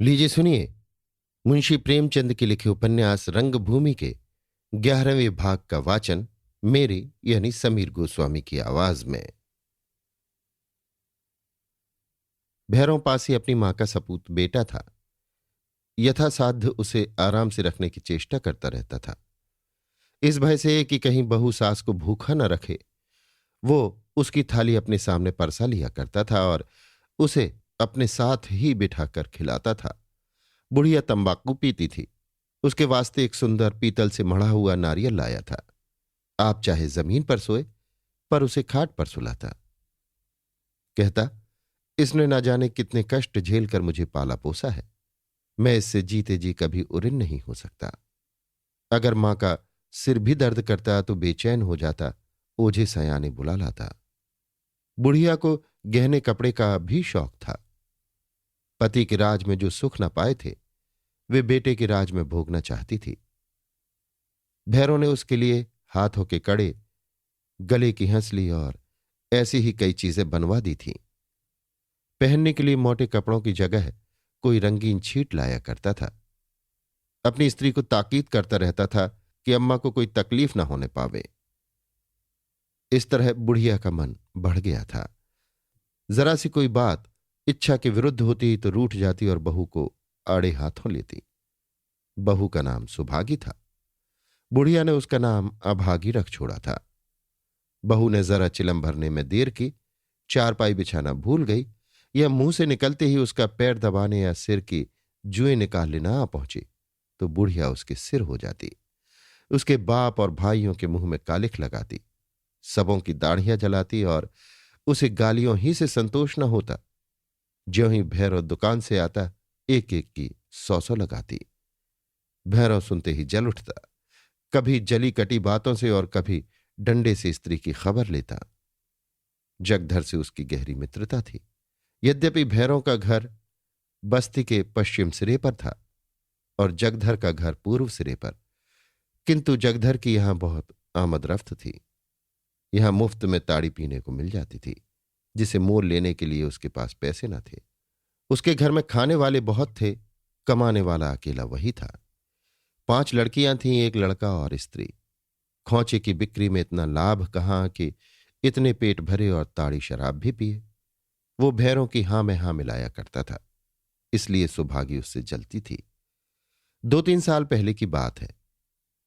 लीजिए सुनिए। मुंशी प्रेमचंद के लिखे उपन्यास रंगभूमि के 11वें भाग का वाचन मेरी यानी समीर गोस्वामी की आवाज में। भैरों पास ही अपनी मां का सपूत बेटा था। यथासाध्य उसे आराम से रखने की चेष्टा करता रहता था, इस भय से कि कहीं बहू सास को भूखा न रखे। वो उसकी थाली अपने सामने परसा लिया करता था और उसे अपने साथ ही बिठाकर खिलाता था। बुढ़िया तंबाकू पीती थी। उसके वास्ते एक सुंदर पीतल से मढ़ा हुआ नारियल लाया था। आप चाहे जमीन पर सोए, पर उसे खाट पर सुलाता। कहता, इसने ना जाने कितने कष्ट झेल कर मुझे पाला पोसा है। मैं इससे जीते जी कभी उऋण नहीं हो सकता। अगर मां का सिर भी दर्द करता तो बेचैन हो जाता, ओझे सयाने बुला लाता। बुढ़िया को गहने कपड़े का भी शौक था। पति के राज में जो सुख न पाए थे, वे बेटे के राज में भोगना चाहती थी। भैरों ने उसके लिए हाथों के कड़े, गले की हंसली और ऐसी ही कई चीजें बनवा दी थीं। पहनने के लिए मोटे कपड़ों की जगह कोई रंगीन छीट लाया करता था। अपनी स्त्री को ताकीद करता रहता था कि अम्मा को कोई तकलीफ न होने पावे। इस तरह बुढ़िया का मन बढ़ गया था। जरा सी कोई बात इच्छा के विरुद्ध होती तो रूठ जाती और बहू को आड़े हाथों लेती। बहू का नाम सुभागी था। बुढ़िया ने उसका नाम अभागी रख छोड़ा था। बहू ने जरा चिलम भरने में देर की, चारपाई बिछाना भूल गई, या मुंह से निकलते ही उसका पैर दबाने या सिर की जुएं निकाल लेना आ पहुंची तो बुढ़िया उसके सिर हो जाती। उसके बाप और भाइयों के मुंह में कालिख लगाती, सबों की दाढ़ियां जलाती और उसे गालियों ही से संतोष न होता। ज्यों ही भैरव दुकान से आता, एक एक की 100 लगाती। भैरव सुनते ही जल उठता, कभी जली कटी बातों से और कभी डंडे से स्त्री की खबर लेता। जगधर से उसकी गहरी मित्रता थी। यद्यपि भैरों का घर बस्ती के पश्चिम सिरे पर था और जगधर का घर पूर्व सिरे पर, किंतु जगधर की यहां बहुत आमद रफ्त थी। यहां मुफ्त में ताड़ी पीने को मिल जाती थी, जिसे मोल लेने के लिए उसके पास पैसे न थे। उसके घर में खाने वाले बहुत थे, कमाने वाला अकेला वही था। 5 लड़कियां थीं, एक लड़का और स्त्री। खोचे की बिक्री में इतना लाभ कहाँ कि इतने पेट भरे और ताड़ी शराब भी पिए। वो भैरों की हां में हां मिलाया करता था, इसलिए सुभागी उससे जलती थी। 2-3 साल पहले की बात है।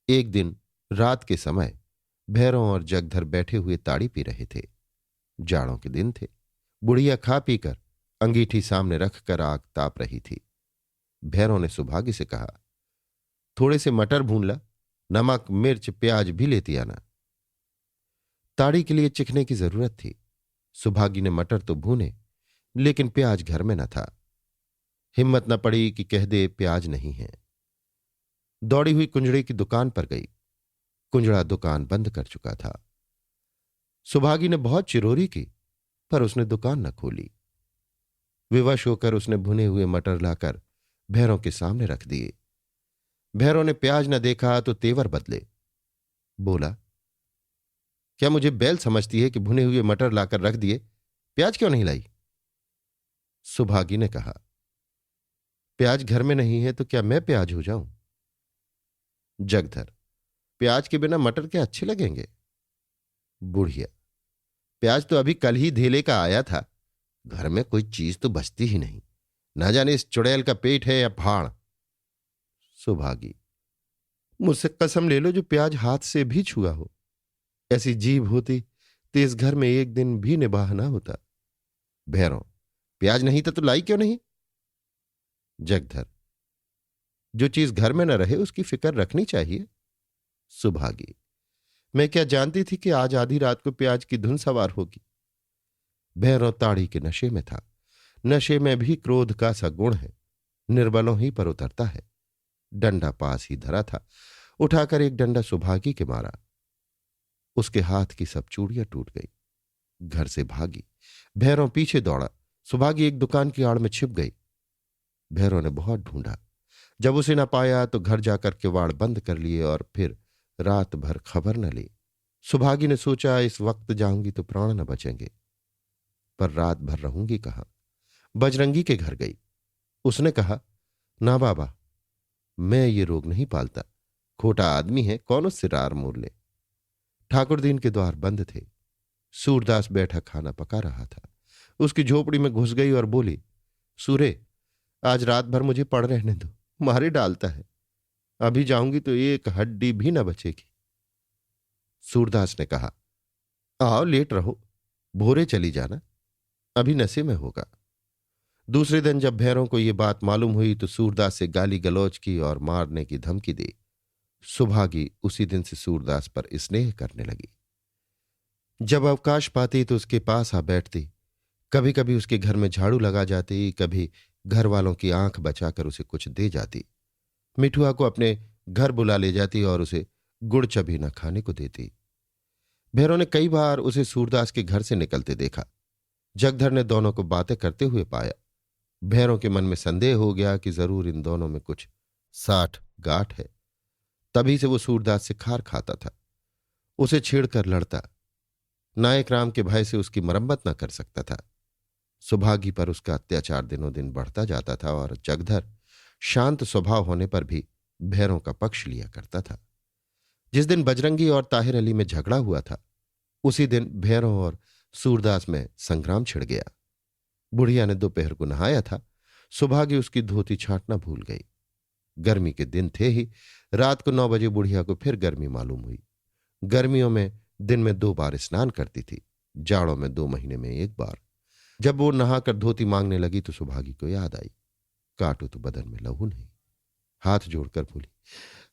एक दिन रात के समय भैरों और जगधर बैठे हुए ताड़ी पी रहे थे। जाड़ों के दिन थे। बुढ़िया खा पीकर अंगीठी सामने रखकर आग ताप रही थी। भैरों ने सुभागी से कहा, थोड़े से मटर भून ला, नमक मिर्च प्याज भी लेती आना। ताड़ी के लिए चिखने की जरूरत थी। सुभागी ने मटर तो भूने, लेकिन प्याज घर में न था। हिम्मत न पड़ी कि कह दे प्याज नहीं है। दौड़ी हुई कुंजड़े की दुकान पर गई। कुंजड़ा दुकान बंद कर चुका था। सुभागी ने बहुत चिरोरी की, पर उसने दुकान न खोली। विवश होकर उसने भुने हुए मटर लाकर भैरों के सामने रख दिए। भैरों ने प्याज न देखा तो तेवर बदले। बोला, क्या मुझे बैल समझती है कि भुने हुए मटर लाकर रख दिए, प्याज क्यों नहीं लाई? सुभागी ने कहा, प्याज घर में नहीं है तो क्या मैं प्याज हो जाऊं? जगधर, प्याज के बिना मटर क्या अच्छे लगेंगे? बुढ़िया, प्याज तो अभी कल ही धेले का आया था। घर में कोई चीज तो बचती ही नहीं, ना जाने इस चुड़ैल का पेट है या फाड़। सुभागी, मुझसे कसम ले लो जो प्याज हाथ से भी छुआ हो। ऐसी जीभ होती तो इस घर में एक दिन भी निबाह ना होता। भैरों, प्याज नहीं था तो लाई क्यों नहीं? जगधर, जो चीज घर में न रहे उसकी फिक्र रखनी चाहिए। सुभागी, मैं क्या जानती थी कि आज आधी रात को प्याज की धुन सवार होगी। भैरव ताड़ी के नशे में था। नशे में भी क्रोध का सा गुण है, निर्बलों ही पर उतरता है। डंडा पास ही धरा था, उठाकर एक डंडा सुभागी के मारा। उसके हाथ की सब चूड़ियां टूट गई। घर से भागी। भैरव पीछे दौड़ा। सुभागी एक दुकान की आड़ में छिप गई। भैरव ने बहुत ढूंढा। जब उसे न पाया तो घर जाकर किवाड़ बंद कर लिए और फिर रात भर खबर न ली। सुभागी ने सोचा, इस वक्त जाऊंगी तो प्राण न बचेंगे, पर रात भर रहूंगी कहां। बजरंगी के घर गई। उसने कहा, ना बाबा, मैं ये रोग नहीं पालता। खोटा आदमी है, कौन उससे रार मोल ले। ठाकुरदीन के द्वार बंद थे। सूरदास बैठा खाना पका रहा था। उसकी झोपड़ी में घुस गई और बोली, सूरे, आज रात भर मुझे पड़ रहने दो, मारे डालता है। अभी जाऊंगी तो एक हड्डी भी न बचेगी। सूरदास ने कहा, आओ लेट रहो, भोरे चली जाना, अभी नशे में होगा। दूसरे दिन जब भैरों को ये बात मालूम हुई तो सूरदास से गाली गलौज की और मारने की धमकी दी। सुभागी उसी दिन से सूरदास पर स्नेह करने लगी। जब अवकाश पाती तो उसके पास आ बैठती, कभी कभी उसके घर में झाड़ू लगा जाती, कभी घर वालों की आंख बचाकर उसे कुछ दे जाती। मिठुआ को अपने घर बुला ले जाती और उसे गुड़ चबीना खाने को देती। भैरों ने कई बार उसे सूरदास के घर से निकलते देखा। जगधर ने दोनों को बातें करते हुए पाया। भैरों के मन में संदेह हो गया कि जरूर इन दोनों में कुछ साठ गांठ है। तभी से वो सूरदास से खार खाता था, उसे छेड़कर लड़ता। नायक राम के भय से उसकी मरम्मत न कर सकता था। सुभागी पर उसका अत्याचार दिनों दिन बढ़ता जाता था और जगधर शांत स्वभाव होने पर भी भैरों का पक्ष लिया करता था। जिस दिन बजरंगी और ताहिर अली में झगड़ा हुआ था, उसी दिन भैरों और सूरदास में संग्राम छिड़ गया। बुढ़िया ने दोपहर को नहाया था। सुभागी उसकी धोती छांटना भूल गई। गर्मी के दिन थे ही। रात को 9 बजे बुढ़िया को फिर गर्मी मालूम हुई। गर्मियों में दिन में 2 बार स्नान करती थी, जाड़ों में 2 महीने में 1 बार। जब वो नहाकर धोती मांगने लगी तो सुभागी को याद आई, काटो तो बदन में लहू नहीं। हाथ जोड़कर बोली,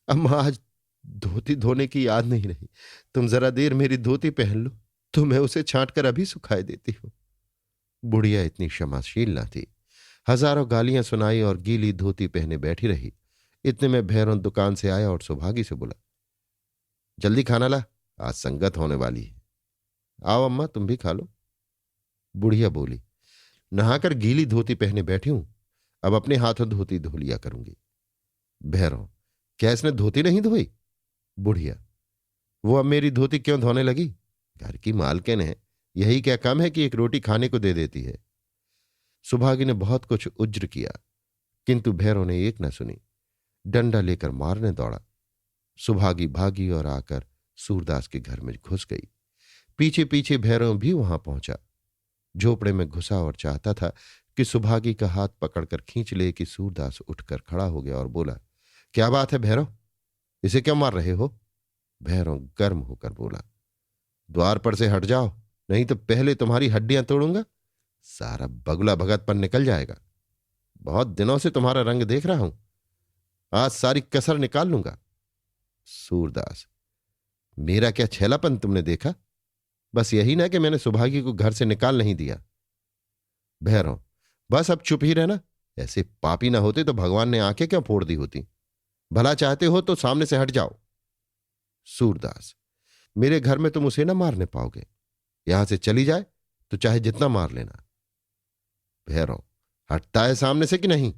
अम्मा आज धोती धोने की याद नहीं रही, तुम जरा देर मेरी धोती पहन लो तो मैं उसे छांट कर अभी सुखाए देती हूं। बुढ़िया इतनी क्षमाशील न थी। हजारों गालियां सुनाई और गीली धोती पहने बैठी रही। इतने में भैरव दुकान से आया और सुभागी से बोला, जल्दी खाना ला, आज संगत होने वाली है। आओ अम्मा, तुम भी खा लो। बुढ़िया बोली, नहाकर गीली धोती पहने बैठी हूं, अब अपने हाथों धोती धो लिया करूंगी। भैरव, क्या इसने धोती नहीं धोई? बुढ़िया, वो अब मेरी धोती क्यों धोने लगी? घर की मालकिन है, यही क्या कम है कि एक रोटी खाने को दे देती है। सुभागी ने बहुत कुछ उज्र किया, किंतु भैरव ने एक न सुनी। डंडा लेकर मारने दौड़ा। सुभागी भागी और आकर सूरदास के घर में घुस गई। पीछे पीछे भैरव भी वहां पहुंचा। झोपड़े में घुसा और चाहता था कि सुभागी का हाथ पकड़कर खींच ले कि सूरदास उठकर खड़ा हो गया और बोला, क्या बात है भैरव, इसे क्यों मार रहे हो? भैरव गर्म होकर बोला, द्वार पर से हट जाओ, नहीं तो पहले तुम्हारी हड्डियां तोड़ूंगा, सारा बगुला भगतपन निकल जाएगा। बहुत दिनों से तुम्हारा रंग देख रहा हूं, आज सारी कसर निकाल लूंगा। सूरदास, मेरा क्या छैलापन तुमने देखा? बस यही ना कि मैंने सुभागी को घर से निकाल नहीं दिया। भैरव, बस अब चुप ही रहना। ऐसे पापी ना होते तो भगवान ने आंखें क्यों फोड़ दी होती? भला चाहते हो तो सामने से हट जाओ। सूरदास, मेरे घर में तुम उसे ना मारने पाओगे, यहां से चली जाए तो चाहे जितना मार लेना। भैरव, हटता है सामने से कि नहीं?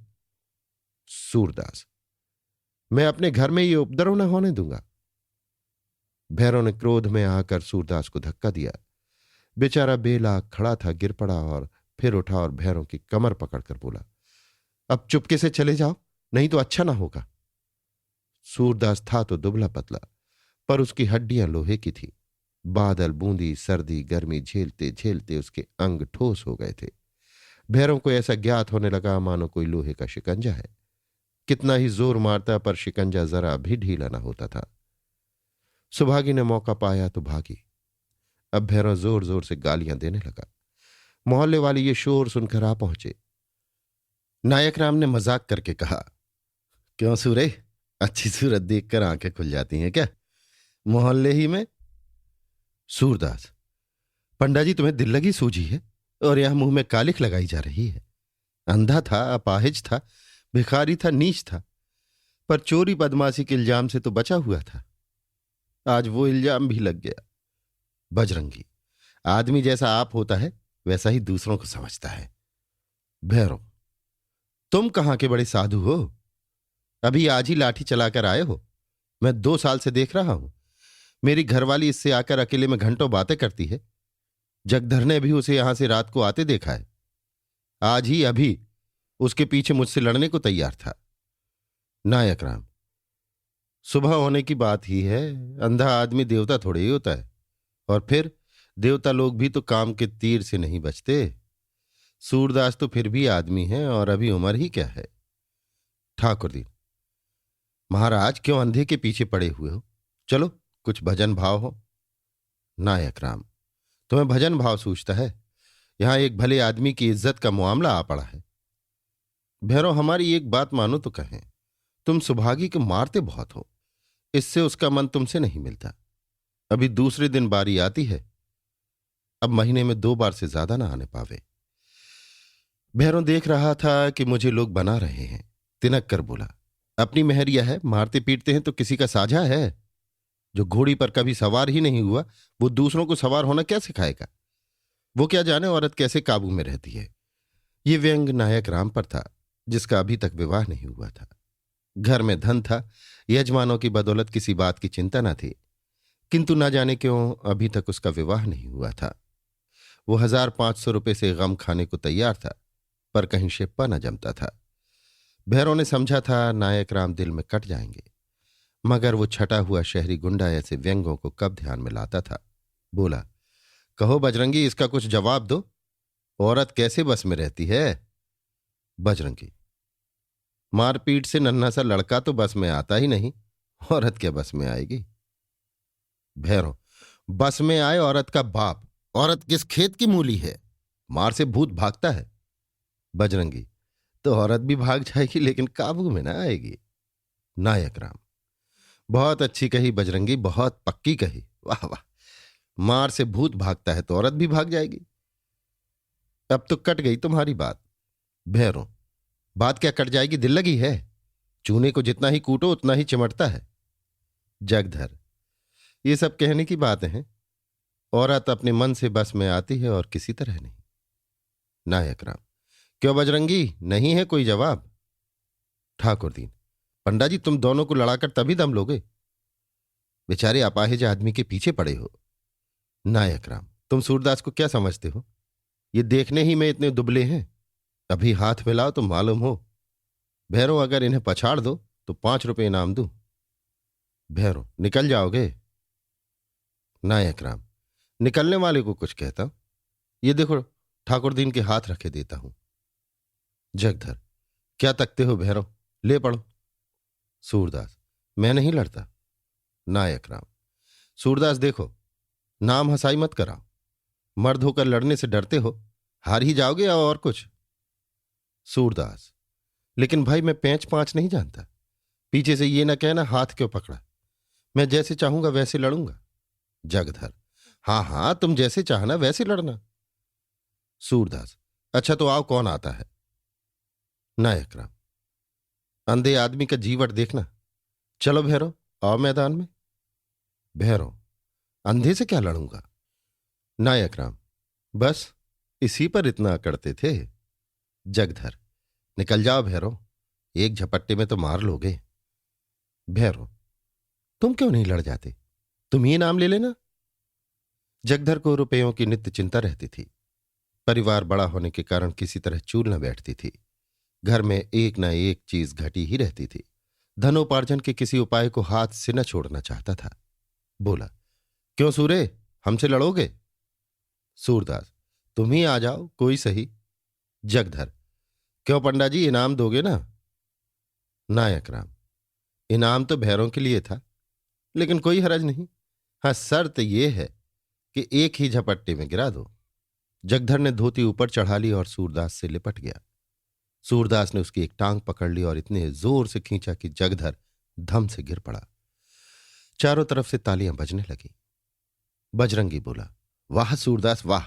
सूरदास, मैं अपने घर में ये उपद्रव न होने दूंगा। भैरव ने क्रोध में आकर सूरदास को धक्का दिया। बेचारा बेलाग खड़ा था, गिर पड़ा और फिर उठा और भैरव की कमर पकड़कर बोला, अब चुपके से चले जाओ, नहीं तो अच्छा ना होगा। सूरदास था तो दुबला पतला, पर उसकी हड्डियां लोहे की थी। बादल, बूंदी, सर्दी, गर्मी झेलते झेलते उसके अंग ठोस हो गए थे। भैरव को ऐसा ज्ञात होने लगा मानो कोई लोहे का शिकंजा है। कितना ही जोर मारता पर शिकंजा जरा भी ढीला ना होता था। सुभागी ने मौका पाया तो भागी। अब भैरव जोर जोर से गालियां देने लगा। मोहल्ले वाले ये शोर सुनकर आ पहुंचे। नायक राम ने मजाक करके कहा, क्यों सूरे, अच्छी सूरत देखकर आंखें खुल जाती हैं क्या मोहल्ले ही में? सूरदास, पंडा जी तुम्हें दिल लगी सूझी है और यह मुंह में कालिख लगाई जा रही है। अंधा था, अपाहिज था, भिखारी था, नीच था, पर चोरी बदमाशी के इल्जाम से तो बचा हुआ था। आज वो इल्जाम भी लग गया। बजरंगी, आदमी जैसा आप होता है वैसा ही दूसरों को समझता है। भैरव, तुम कहां के बड़े साधु हो, अभी आज ही लाठी चलाकर आए हो? मैं 2 साल से देख रहा हूं। मेरी घरवाली इससे आकर अकेले में घंटों बातें करती है। जगधर ने भी उसे यहां से रात को आते देखा है। आज ही अभी उसके पीछे मुझसे लड़ने को तैयार था। नायक राम, सुबह होने की बात ही है। अंधा आदमी देवता थोड़े ही होता है। और फिर देवता लोग भी तो काम के तीर से नहीं बचते। सूरदास तो फिर भी आदमी है, और अभी उम्र ही क्या है। ठाकुर जी, महाराज क्यों अंधे के पीछे पड़े हुए हो? चलो कुछ भजन भाव हो। नायक राम, तुम्हें भजन भाव सूझता है? यहां एक भले आदमी की इज्जत का मामला आ पड़ा है। भैरव, हमारी एक बात मानो तो कहें। तुम सुभागी को मारते बहुत हो, इससे उसका मन तुमसे नहीं मिलता। अभी दूसरे दिन बारी आती है, अब महीने में 2 बार से ज्यादा ना आने पावे। भैरव देख रहा था कि मुझे लोग बना रहे हैं, तिनक कर बोला, अपनी मेहरिया है, मारते पीटते हैं तो किसी का साझा है? जो घोड़ी पर कभी सवार ही नहीं हुआ, वो दूसरों को सवार होना क्या सिखाएगा? वो क्या जाने औरत कैसे काबू में रहती है। ये व्यंग नायक राम पर था, जिसका अभी तक विवाह नहीं हुआ था। घर में धन था, यजमानों की बदौलत किसी बात की चिंता न थी, किंतु न जाने क्यों अभी तक उसका विवाह नहीं हुआ था। वो 1,500 रुपये से गम खाने को तैयार था, पर कहीं शिप्पा न जमता था। भैरव ने समझा था नायक राम दिल में कट जाएंगे, मगर वो छटा हुआ शहरी गुंडा ऐसे व्यंगों को कब ध्यान में लाता था। बोला, कहो बजरंगी, इसका कुछ जवाब दो। औरत कैसे बस में रहती है? बजरंगी, मारपीट से नन्हा सा लड़का तो बस में आता ही नहीं, औरत क्या बस में आएगी? भैरव, बस में आए औरत का बाप, औरत किस खेत की मूली है? मार से भूत भागता है। बजरंगी, तो औरत भी भाग जाएगी, लेकिन काबू में ना आएगी। नायक राम, बहुत अच्छी कही बजरंगी, बहुत पक्की कही, वाह वाह। मार से भूत भागता है तो औरत भी भाग जाएगी। अब तो कट गई तुम्हारी बात। भैरव, बात क्या कट जाएगी, दिल लगी है। चूने को जितना ही कूटो उतना ही चिमटता है। जगधर, ये सब कहने की बातें हैं। औरत अपने मन से बस में आती है और किसी तरह नहीं। नायक राम, क्यों बजरंगी, नहीं है कोई जवाब? ठाकुर दीन, पंडा जी, तुम दोनों को लड़ाकर तभी दम लोगे। बेचारे अपाहिज आदमी के पीछे पड़े हो। नायक राम, तुम सूरदास को क्या समझते हो? ये देखने ही में इतने दुबले हैं, अभी हाथ मिलाओ तो मालूम हो। भैरव, अगर इन्हें पछाड़ दो तो 5 रुपये इनाम दूं। भैरव, निकल जाओगे? नायक राम, निकलने वाले को कुछ कहता हूं। ये देखो, ठाकुर दीन के हाथ रखे देता हूं। जगधर, क्या तकते हो भैरव, ले पड़ो। सूरदास, मैं नहीं लड़ता। नायक राम, सूरदास देखो, नाम हंसाई मत कराओ। मर्द होकर लड़ने से डरते हो, हार ही जाओगे या और कुछ? सूरदास, लेकिन भाई मैं पेंच पांच नहीं जानता। पीछे से ये ना कहना हाथ क्यों पकड़ा। मैं जैसे चाहूंगा वैसे लड़ूंगा। जगधर, हाँ हाँ, तुम जैसे चाहना वैसे लड़ना। सूरदास, अच्छा तो आओ, कौन आता है? नायक राम, अंधे आदमी का जीवट देखना। चलो भैरव, आओ मैदान में। भैरव, अंधे से क्या लड़ूंगा? नायक राम, बस इसी पर इतना अकड़ते थे। जगधर, निकल जाओ भैरव, एक झपट्टे में तो मार लोगे। भैरव, तुम क्यों नहीं लड़ जाते? तुम ही नाम ले लेना। जगधर को रुपयों की नित्य चिंता रहती थी। परिवार बड़ा होने के कारण किसी तरह चूल न बैठती थी। घर में एक न एक चीज घटी ही रहती थी। धनोपार्जन के किसी उपाय को हाथ से न छोड़ना चाहता था। बोला, क्यों सूरे, हमसे लड़ोगे? सूरदास, तुम ही आ जाओ, कोई सही। जगधर, क्यों पंडा जी, इनाम दोगे ना? नायक राम, इनाम तो भैरों के लिए था, लेकिन कोई हरज नहीं। हाँ, शर्त यह है कि एक ही झपट्टे में गिरा दो। जगधर ने धोती ऊपर चढ़ा ली और सूरदास से लिपट गया। सूरदास ने उसकी एक टांग पकड़ ली और इतने जोर से खींचा कि जगधर धम से गिर पड़ा। चारों तरफ से तालियां बजने लगी। बजरंगी बोला, वाह सूरदास वाह।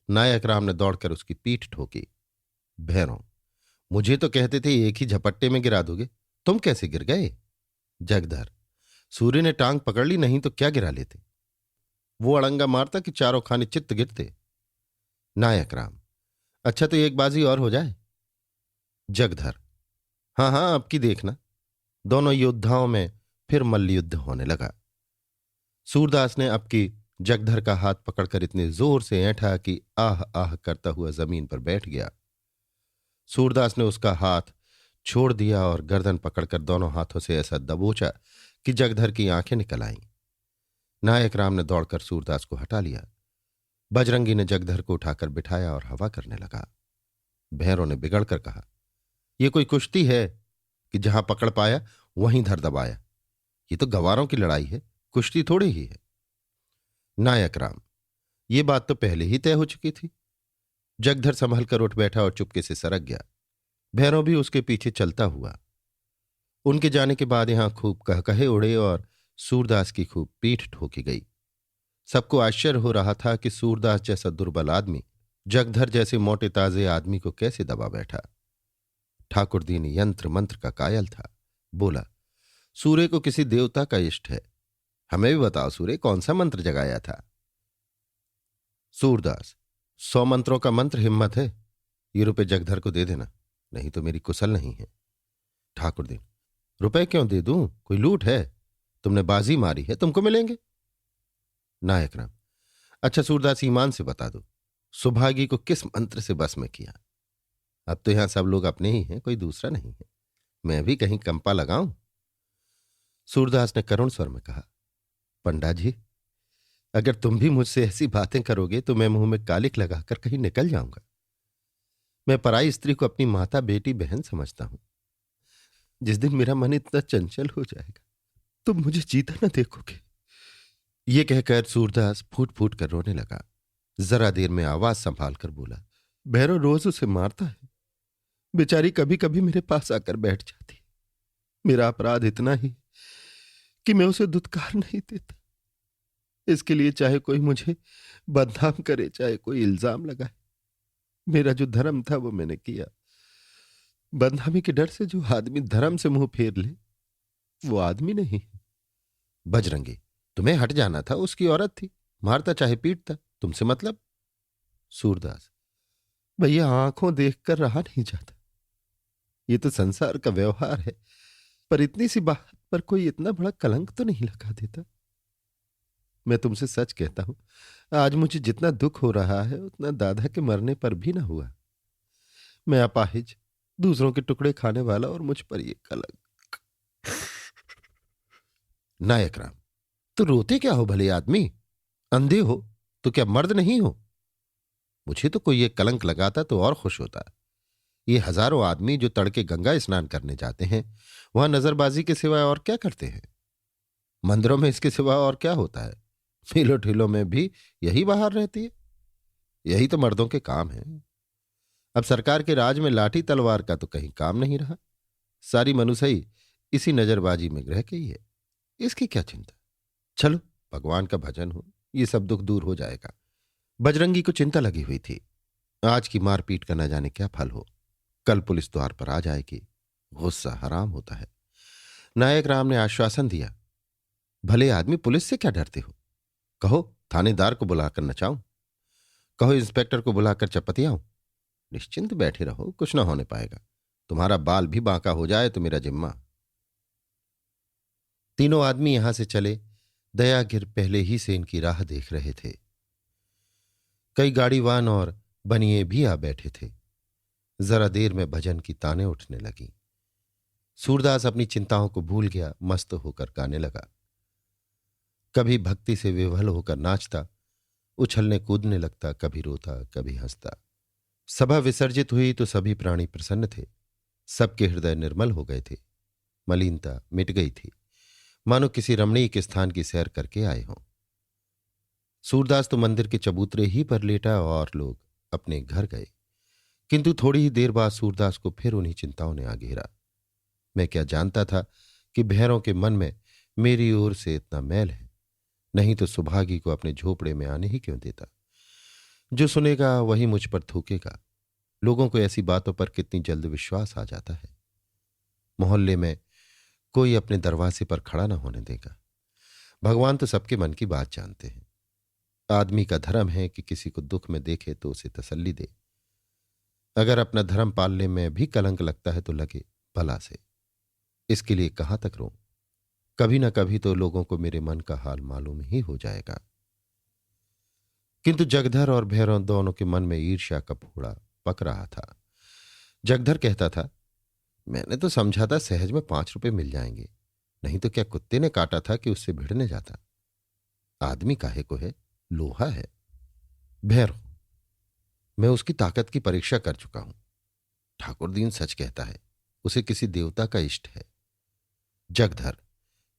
नायक राम ने दौड़कर उसकी पीठ ठोकी। भैरों, मुझे तो कहते थे एक ही झपट्टे में गिरा दोगे, तुम कैसे गिर गए? जगधर, सूर्य ने टांग पकड़ ली, नहीं तो क्या गिरा लेते। वो अड़ंगा मारता कि चारों खाने चित्त गिरते। नायक राम, अच्छा तो एक बाजी और हो जाए। जगधर, हाँ हाँ, अब की देखना। दोनों योद्धाओं में फिर मल्लयुद्ध होने लगा। सूरदास ने अब की जगधर का हाथ पकड़कर इतने जोर से ऐंठा कि आह आह करता हुआ जमीन पर बैठ गया। सूरदास ने उसका हाथ छोड़ दिया और गर्दन पकड़कर दोनों हाथों से ऐसा दबोचा कि जगधर की आंखें निकल आईं। नायक राम ने दौड़कर सूरदास को हटा लिया। बजरंगी ने जगधर को उठाकर बिठाया और हवा करने लगा। भैरों ने बिगड़कर कहा, यह कोई कुश्ती है कि जहां पकड़ पाया वहीं धर दबाया? ये तो गवारों की लड़ाई है, कुश्ती थोड़ी ही है। नायक राम, ये बात तो पहले ही तय हो चुकी थी। जगधर संभल कर उठ बैठा और चुपके से सरक गया। भैरव भी उसके पीछे चलता हुआ। उनके जाने के बाद यहां खूब कहकहे उड़े और सूरदास की खूब पीठ ठोकी गई। सबको आश्चर्य हो रहा था कि सूरदास जैसा दुर्बल आदमी जगधर जैसे मोटे ताजे आदमी को कैसे दबा बैठा। ठाकुर दीन यंत्र मंत्र का कायल था। बोला, सूर्य को किसी देवता का इष्ट है, हमें भी बताओ सूर्य कौन सा मंत्र जगाया था? सूरदास, 100 मंत्रों का मंत्र हिम्मत है, ये रुपए जगधर को दे देना, नहीं तो मेरी कुशल नहीं है। ठाकुर दीन, रुपए क्यों दे दूं? कोई लूट है? तुमने बाजी मारी है, तुमको मिलेंगे। नायक राम, अच्छा सूरदास, ईमान से बता दो, सुभागी को किस मंत्र से बस में किया? अब तो यहां सब लोग अपने ही हैं, कोई दूसरा नहीं है, मैं भी कहीं कंपा लगाऊं? सूरदास ने करुण स्वर में कहा, पंडा जी, अगर तुम भी मुझसे ऐसी बातें करोगे तो मैं मुंह में कालिक लगाकर कहीं निकल जाऊंगा। मैं पराई स्त्री को अपनी माता बेटी बहन समझता हूं। जिस दिन मेरा मन इतना चंचल हो जाएगा तुम मुझे जीता न देखोगे। ये कहकर सूरदास फूट फूट कर रोने लगा। जरा देर में आवाज संभाल कर बोला, भैरव रोज उसे मारता है, बेचारी कभी कभी मेरे पास आकर बैठ जाती। मेरा अपराध इतना ही कि मैं उसे दुत्कार नहीं देता। इसके लिए चाहे कोई मुझे बदनाम करे, चाहे कोई इल्जाम लगाए, मेरा जो धर्म था वो मैंने किया। बदनामी के डर से जो आदमी धर्म से मुंह फेर ले वो आदमी नहीं है। बजरंगी, तुम्हें हट जाना था, उसकी औरत थी, मारता चाहे पीटता, तुमसे मतलब? सूरदास, भैया आंखों देखकर रहा नहीं जाता, ये तो संसार का व्यवहार है, पर इतनी सी बात पर कोई इतना बड़ा कलंक तो नहीं लगा देता। मैं तुमसे सच कहता हूं, आज मुझे जितना दुख हो रहा है उतना दादा के मरने पर भी ना हुआ। मैं अपाहिज, दूसरों के टुकड़े खाने वाला, और मुझ पर ये कलंक। नायक राम, तो रोते क्या हो भले आदमी? अंधे हो तो क्या मर्द नहीं हो? मुझे तो कोई ये कलंक लगाता तो और खुश होता। ये हजारों आदमी जो तड़के गंगा स्नान करने जाते हैं, वहां नजरबाजी के सिवाय और क्या करते हैं? मंदिरों में इसके सिवा और क्या होता है? मेलो ठेलों में भी यही बाहर रहती है। यही तो मर्दों के काम है। अब सरकार के राज में लाठी तलवार का तो कहीं काम नहीं रहा। सारी मनुष्यई इसी नजरबाजी में रह गई है। इसकी क्या चिंता? चलो भगवान का भजन हो, ये सब दुख दूर हो जाएगा। बजरंगी को चिंता लगी हुई थी, आज की मारपीट का न जाने क्या फल हो। कल पुलिस द्वार पर आ जाएगी, गुस्सा हराम होता है। नायक राम ने आश्वासन दिया, भले आदमी पुलिस से क्या डरते हो? कहो थानेदार को बुलाकर नचाऊं, कहो इंस्पेक्टर को बुलाकर चपतियाऊं, निश्चिंत बैठे रहो, कुछ ना होने पाएगा। तुम्हारा बाल भी बांका हो जाए तो मेरा जिम्मा। तीनों आदमी यहां से चले। दयागिर पहले ही से इनकी राह देख रहे थे। कई गाड़ीवान और बनिए भी आ बैठे थे। जरा देर में भजन की तानें उठने लगी। सूरदास अपनी चिंताओं को भूल गया, मस्त होकर गाने लगा। कभी भक्ति से विह्वल होकर नाचता, उछलने कूदने लगता, कभी रोता कभी हंसता। सभा विसर्जित हुई तो सभी प्राणी प्रसन्न थे। सबके हृदय निर्मल हो गए थे। मलिनता मिट गई थी, मानो किसी रमणीक स्थान की सैर करके आए हों। सूरदास तो मंदिर के चबूतरे ही पर लेटा और लोग अपने घर गए। किंतु थोड़ी ही देर बाद सूरदास को फिर उन्हीं चिंताओं ने आ घेरा। मैं क्या जानता था कि भैरों के मन में मेरी ओर से इतना मैल है, नहीं तो सुभागी को अपने झोपड़े में आने ही क्यों देता। जो सुनेगा वही मुझ पर थूकेगा। लोगों को ऐसी बातों पर कितनी जल्द विश्वास आ जाता है। मोहल्ले में कोई अपने दरवाजे पर खड़ा ना होने देगा। भगवान तो सबके मन की बात जानते हैं। आदमी का धर्म है कि किसी को दुख में देखे तो उसे तसल्ली दे। अगर अपना धर्म पालने में भी कलंक लगता है तो लगे भला से। इसके लिए कहां तक रो? कभी ना कभी तो लोगों को मेरे मन का हाल मालूम ही हो जाएगा। किंतु जगधर और भैरव दोनों के मन में ईर्ष्या का फोड़ा पक रहा था। जगधर कहता था, मैंने तो समझा था सहज में 5 रुपए मिल जाएंगे, नहीं तो क्या कुत्ते ने काटा था कि उससे भिड़ने जाता। आदमी काहे को है, लोहा है। भैरव, मैं उसकी ताकत की परीक्षा कर चुका हूं। ठाकुर दीन सच कहता है, उसे किसी देवता का इष्ट है। जगधर,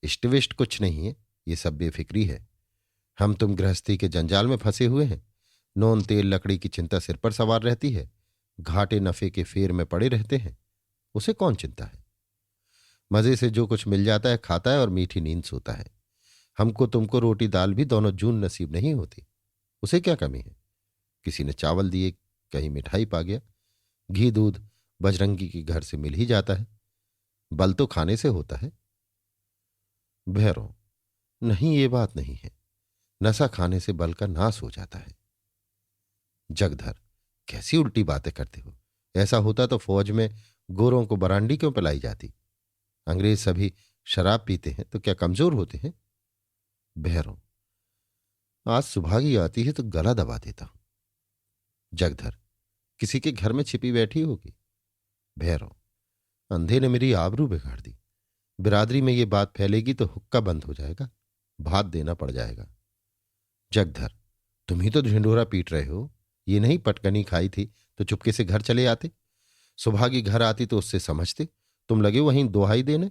इष्ट विष्ट कुछ नहीं है, ये सब बेफिक्री है। हम तुम गृहस्थी के जंजाल में फंसे हुए हैं। नोन तेल लकड़ी की चिंता सिर पर सवार रहती है। घाटे नफे के फेर में पड़े रहते हैं। उसे कौन चिंता है? मजे से जो कुछ मिल जाता है खाता है और मीठी नींद सोता है। हमको तुमको रोटी दाल भी दोनों जून नसीब नहीं होती। उसे क्या कमी है? किसी ने चावल दिए, कहीं मिठाई पा गया। घी दूध बजरंगी के घर से मिल ही जाता है। बल तो खाने से होता है। भैरव, नहीं, ये बात नहीं है। नशा खाने से बल का नाश हो जाता है। जगधर, कैसी उल्टी बातें करते हो? ऐसा होता तो फौज में गोरों को बरांडी क्यों पिलाई जाती? अंग्रेज सभी शराब पीते हैं तो क्या कमजोर होते हैं? भैरव, आज सुभागी आती है तो गला दबा देता हूं। जगधर, किसी के घर में छिपी बैठी होगी। भैरव, अंधे ने मेरी आबरू बिगाड़ दी। बिरादरी में ये बात फैलेगी तो हुक्का बंद हो जाएगा, भात देना पड़ जाएगा। जगधर, तुम ही तो ढिंढोरा पीट रहे हो। ये नहीं पटकनी खाई थी तो चुपके से घर चले आते। सुभागी घर आती तो उससे समझते। तुम लगे वहीं दोहाई देने।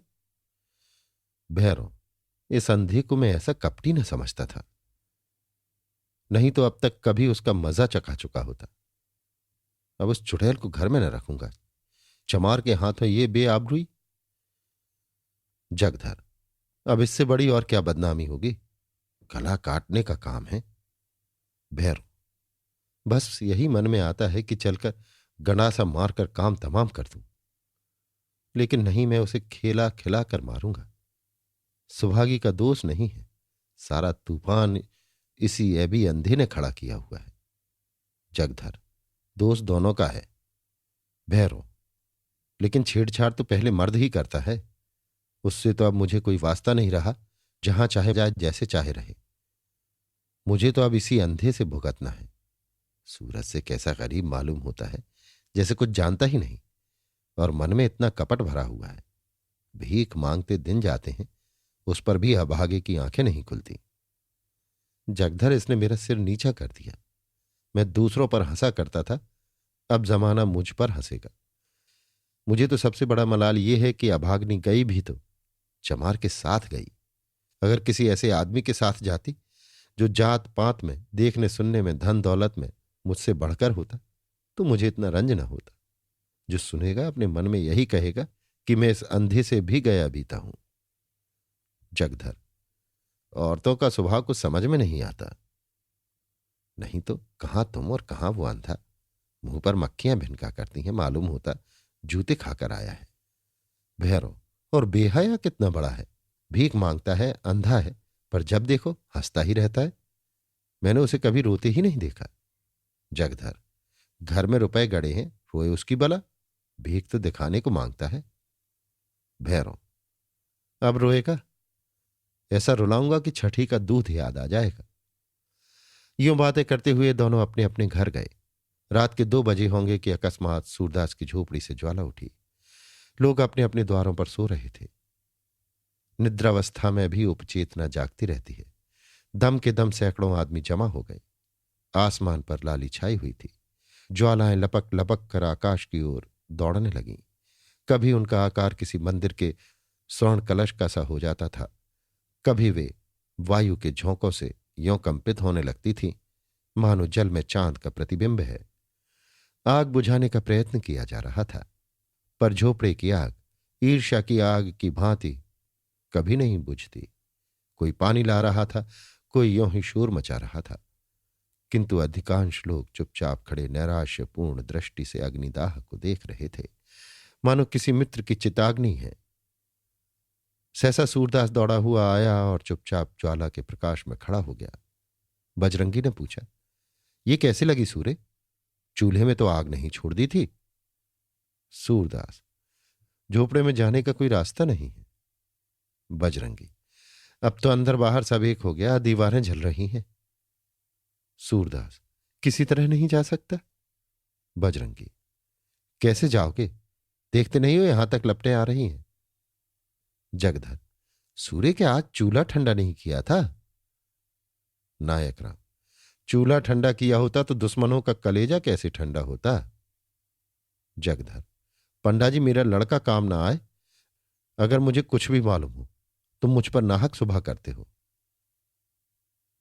भैरव, इस अंधे को मैं ऐसा कपटी न समझता था, नहीं तो अब तक कभी उसका मजा चखा चुका होता। अब उस चुड़ैल को घर में न रखूंगा। चमार के हाथों ये बेआबरूई। जगधर, अब इससे बड़ी और क्या बदनामी होगी? गला काटने का काम है। भैरव, बस यही मन में आता है कि चलकर गंडासा मारकर काम तमाम कर दूं, लेकिन नहीं, मैं उसे खेला खिला कर मारूंगा। सुभागी का दोष नहीं है, सारा तूफान इसी ऐबी अंधे ने खड़ा किया हुआ है। जगधर, दोष दोनों का है। भैरव, लेकिन छेड़छाड़ तो पहले मर्द ही करता है। उससे तो अब मुझे कोई वास्ता नहीं रहा। जहां चाहे जाए, जैसे चाहे रहे। मुझे तो अब इसी अंधे से भुगतना है। सूरज से कैसा गरीब मालूम होता है, जैसे कुछ जानता ही नहीं, और मन में इतना कपट भरा हुआ है। भीख मांगते दिन जाते हैं, उस पर भी अभागे की आंखें नहीं खुलती। जगधर, इसने मेरा सिर नीचा कर दिया। मैं दूसरों पर हंसा करता था, अब जमाना मुझ पर हंसेगा। मुझे तो सबसे बड़ा मलाल यह है कि अभागनी गई भी तो चमार के साथ गई। अगर किसी ऐसे आदमी के साथ जाती जो जात पात में, देखने सुनने में, धन दौलत में मुझसे बढ़कर होता, तो मुझे इतना रंज न होता। जो सुनेगा अपने मन में यही कहेगा कि मैं इस अंधे से भी गया बीता हूं। जगधर, औरतों का स्वभाव कुछ समझ में नहीं आता। नहीं तो कहां तुम और कहां वो अंधा। मुंह पर मक्खियां भिनका करती हैं, मालूम होता जूते खाकर आया है। भैरव, और बेहया कितना बड़ा है। भीख मांगता है, अंधा है, पर जब देखो हंसता ही रहता है। मैंने उसे कभी रोते ही नहीं देखा। जगधर, घर में रुपए गड़े हैं, रोए उसकी बला। भीख तो दिखाने को मांगता है। भैरव, अब रोएगा? ऐसा रुलाऊंगा कि छठी का दूध याद आ जाएगा। यूं बातें करते हुए दोनों अपने अपने घर गए। रात के 2 बजे होंगे कि अकस्मात सूरदास की झोपड़ी से ज्वाला उठी। लोग अपने अपने द्वारों पर सो रहे थे। निद्रावस्था में भी उपचेतना जागती रहती है। दम के दम सैकड़ों आदमी जमा हो गए। आसमान पर लाली छाई हुई थी। ज्वालाएं लपक लपक कर आकाश की ओर दौड़ने लगीं। कभी उनका आकार किसी मंदिर के स्वर्ण कलश का सा हो जाता था, कभी वे वायु के झोंकों से यों कंपित होने लगती थीं मानो जल में चांद का प्रतिबिंब है। आग बुझाने का प्रयत्न किया जा रहा था, पर झोपड़े की आग ईर्ष्या की आग की भांति कभी नहीं बुझती। कोई पानी ला रहा था, कोई यों ही शोर मचा रहा था, किंतु अधिकांश लोग चुपचाप खड़े नैराश्यपूर्ण दृष्टि से अग्निदाह को देख रहे थे, मानो किसी मित्र की चिताग्नि है। सहसा सूरदास दौड़ा हुआ आया और चुपचाप ज्वाला के प्रकाश में खड़ा हो गया। बजरंगी ने पूछा, ये कैसे लगी सूरे? चूल्हे में तो आग नहीं छोड़ दी थी। सूरदास, झोपड़े में जाने का कोई रास्ता नहीं है। बजरंगी, अब तो अंदर बाहर सब एक हो गया, दीवारें जल रही हैं। सूरदास, किसी तरह नहीं जा सकता। बजरंगी, कैसे जाओगे? देखते नहीं हो यहां तक लपटें आ रही हैं। जगधर, सूर्य के आज चूल्हा ठंडा नहीं किया था? नायक राम, चूल्हा ठंडा किया होता तो दुश्मनों का कलेजा कैसे ठंडा होता? जगधर, पंडा जी मेरा लड़का काम ना आए। अगर मुझे कुछ भी मालूम हो तुम मुझ पर नाहक सुबह करते हो।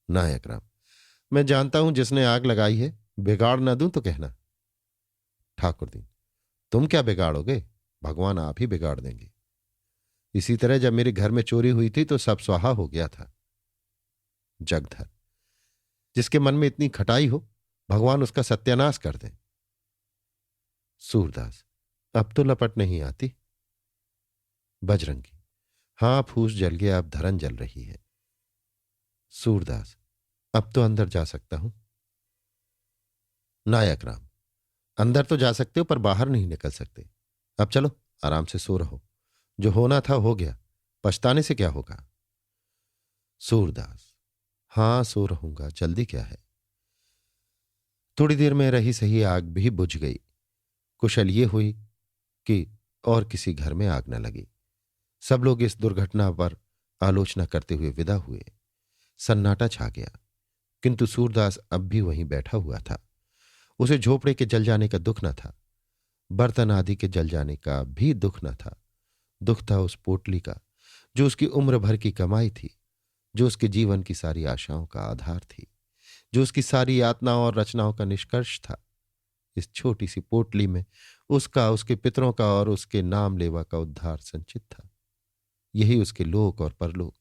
नायक राम, मैं जानता हूं जिसने आग लगाई है, बिगाड़ ना दूं तो कहना। ठाकुर दीन, तुम क्या बिगाड़ोगे? भगवान आप ही बिगाड़ देंगे। इसी तरह जब मेरे घर में चोरी हुई थी तो सब स्वाहा हो गया था। जगधर, जिसके मन में इतनी खटाई हो भगवान उसका सत्यानाश कर दें। सूरदास, अब तो लपट नहीं आती। बजरंगी, हां फूस जल गया, अब धरन जल रही है। सूरदास, अब तो अंदर जा सकता हूं। नायक राम, अंदर तो जा सकते हो पर बाहर नहीं निकल सकते। अब चलो आराम से सो रहो, जो होना था हो गया, पछताने से क्या होगा। सूरदास, हां सो रहूंगा, जल्दी क्या है। थोड़ी देर में रही सही आग भी बुझ गई। कुशल ये हुई कि और किसी घर में आग न लगी। सब लोग इस दुर्घटना पर आलोचना करते हुए विदा हुए। सन्नाटा छा गया, किंतु सूरदास अब भी वहीं बैठा हुआ था। उसे झोपड़े के जल जाने का दुख न था, बर्तन आदि के जल जाने का भी दुख न था। दुख था उस पोटली का जो उसकी उम्र भर की कमाई थी, जो उसके जीवन की सारी आशाओं का आधार थी, जो उसकी सारी यातनाओं और रचनाओं का निष्कर्ष था। इस छोटी सी पोटली में उसका, उसके पितरों का और उसके नाम लेवा का उद्धार संचित था। यही उसके लोक और परलोक,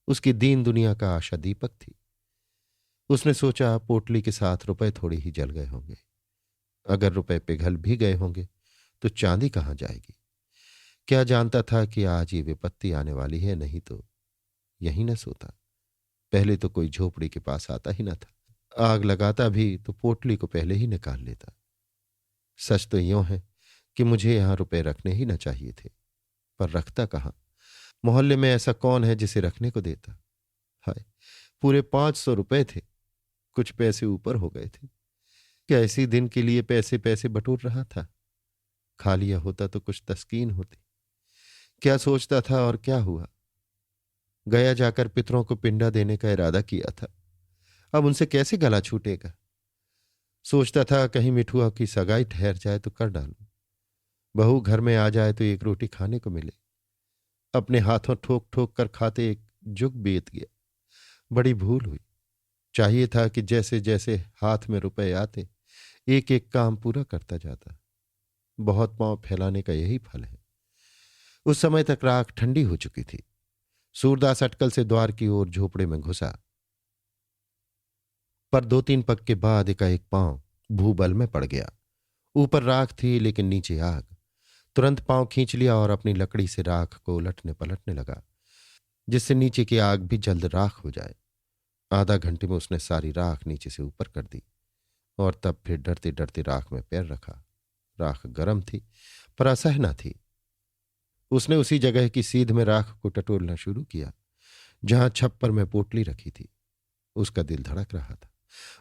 उसकी दीन दुनिया का आशा दीपक थी। उसने सोचा पोटली के साथ रुपए थोड़े ही जल गए होंगे। अगर रुपए पिघल भी गए होंगे तो चांदी कहां जाएगी। क्या जानता था कि आज ये विपत्ति आने वाली है, नहीं तो यहीं न सोता। पहले तो कोई झोपड़ी के पास आता ही न था। आग लगाता भी तो पोटली को पहले ही निकाल लेता। सच तो यूं है कि मुझे यहां रुपए रखने ही न चाहिए थे, पर रखता कहां। मोहल्ले में ऐसा कौन है जिसे रखने को देता। हाय, पूरे 500 रुपए थे, कुछ पैसे ऊपर हो गए थे। क्या इसी दिन के लिए पैसे पैसे बटोर रहा था? खा लिया होता तो कुछ तस्कीन होती। क्या सोचता था और क्या हुआ। गया जाकर पितरों को पिंडा देने का इरादा किया था, अब उनसे कैसे गला छूटेगा। सोचता था कहीं मिठुआ की सगाई ठहर जाए तो कर डालूं, बहू घर में आ जाए तो एक रोटी खाने को मिले। अपने हाथों ठोक ठोक कर खाते एक जुग बीत गया। बड़ी भूल हुई। चाहिए था कि जैसे जैसे हाथ में रुपए आते एक एक काम पूरा करता जाता। बहुत पांव फैलाने का यही फल है। उस समय तक राख ठंडी हो चुकी थी। सूरदास अटकल से द्वार की ओर झोपड़े में घुसा, पर 2-3 पग के बाद एकाएक पांव भूबल में पड़ गया। ऊपर राख थी लेकिन नीचे आग। तुरंत पांव खींच लिया और अपनी लकड़ी से राख को उलटने पलटने लगा, जिससे नीचे की आग भी जल्द राख हो जाए। आधा घंटे में उसने सारी राख नीचे से ऊपर कर दी और तब फिर डरते डरते राख में पैर रखा। राख गर्म थी पर असहना थी। उसने उसी जगह की सीध में राख को टटोलना शुरू किया जहां छप्पर में पोटली रखी थी। उसका दिल धड़क रहा था।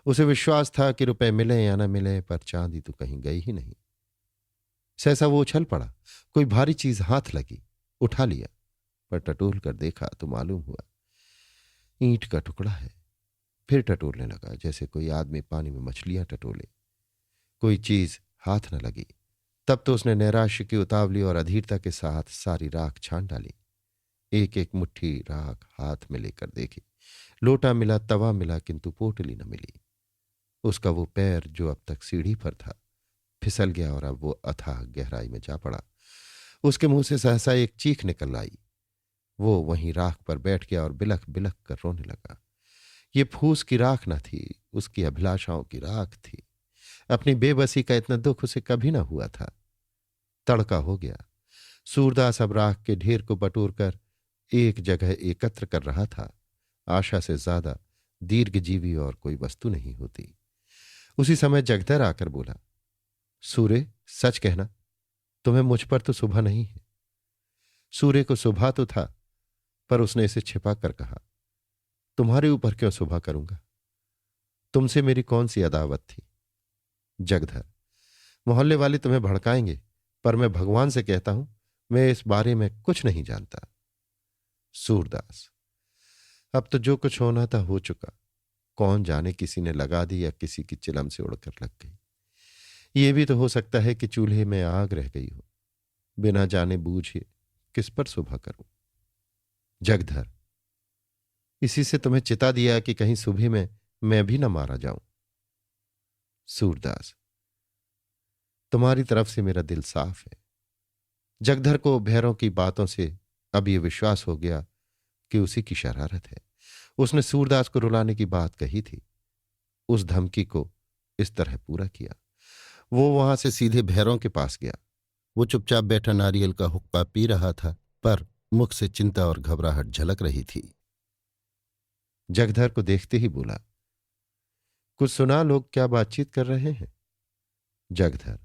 उसे विश्वास था कि रुपए मिले या न मिले, पर चांदी तो कहीं गई ही नहीं। सहसा वो उछल पड़ा, कोई भारी चीज हाथ लगी, उठा लिया, पर टटोल कर देखा तो मालूम हुआ ईंट का टुकड़ा है। फिर टटोलने लगा जैसे कोई आदमी पानी में मछलियां टटोले। कोई चीज हाथ न लगी। तब तो उसने नैराश्य की उतावली और अधीरता के साथ सारी राख छान डाली। एक एक मुट्ठी राख हाथ में लेकर देखी। लोटा मिला, तवा मिला, किंतु पोटली न मिली। उसका वो पैर जो अब तक सीढ़ी पर था फिसल गया और अब वो अथाह गहराई में जा पड़ा। उसके मुंह से सहसा एक चीख निकल आई। वो वहीं राख पर बैठ गया और बिलख बिलख कर रोने लगा। ये फूस की राख न थी, उसकी अभिलाषाओं की राख थी। अपनी बेबसी का इतना दुख उसे कभी न हुआ था। तड़का हो गया। सूरदास अब राख के ढेर को बटोर कर एक जगह एकत्र कर रहा था। आशा से ज्यादा दीर्घजीवी और कोई वस्तु नहीं होती। उसी समय जगधर आकर बोला, सूर्य सच कहना, तुम्हें मुझ पर तो शुभा नहीं है। सूर्य को शुभा तो था, पर उसने इसे छिपा कर कहा, तुम्हारे ऊपर क्यों शुभा करूंगा? तुमसे मेरी कौन सी अदावत थी? जगधर, मोहल्ले वाले तुम्हें भड़काएंगे, पर मैं भगवान से कहता हूं, मैं इस बारे में कुछ नहीं जानता। सूरदास, अब तो जो कुछ होना था हो चुका। कौन जाने किसी ने लगा दी या किसी की चिलम से उड़कर लग गई। ये भी तो हो सकता है कि चूल्हे में आग रह गई हो। बिना जाने बूझे किस पर सुबह करूं। जगधर, इसी से तुम्हें चिता दिया कि कहीं सुबह में मैं भी न मारा जाऊं। सूरदास, तुम्हारी तरफ से मेरा दिल साफ है। जगधर को भैरों की बातों से अब यह विश्वास हो गया कि उसी की शरारत है। उसने सूरदास को रुलाने की बात कही थी, उस धमकी को इस तरह पूरा किया। वो वहां से सीधे भैरों के पास गया। वो चुपचाप बैठा नारियल का हुक्का पी रहा था, पर मुख से चिंता और घबराहट झलक रही थी। जगधर को देखते ही बोला, कुछ सुना, लोग क्या बातचीत कर रहे हैं? जगधर,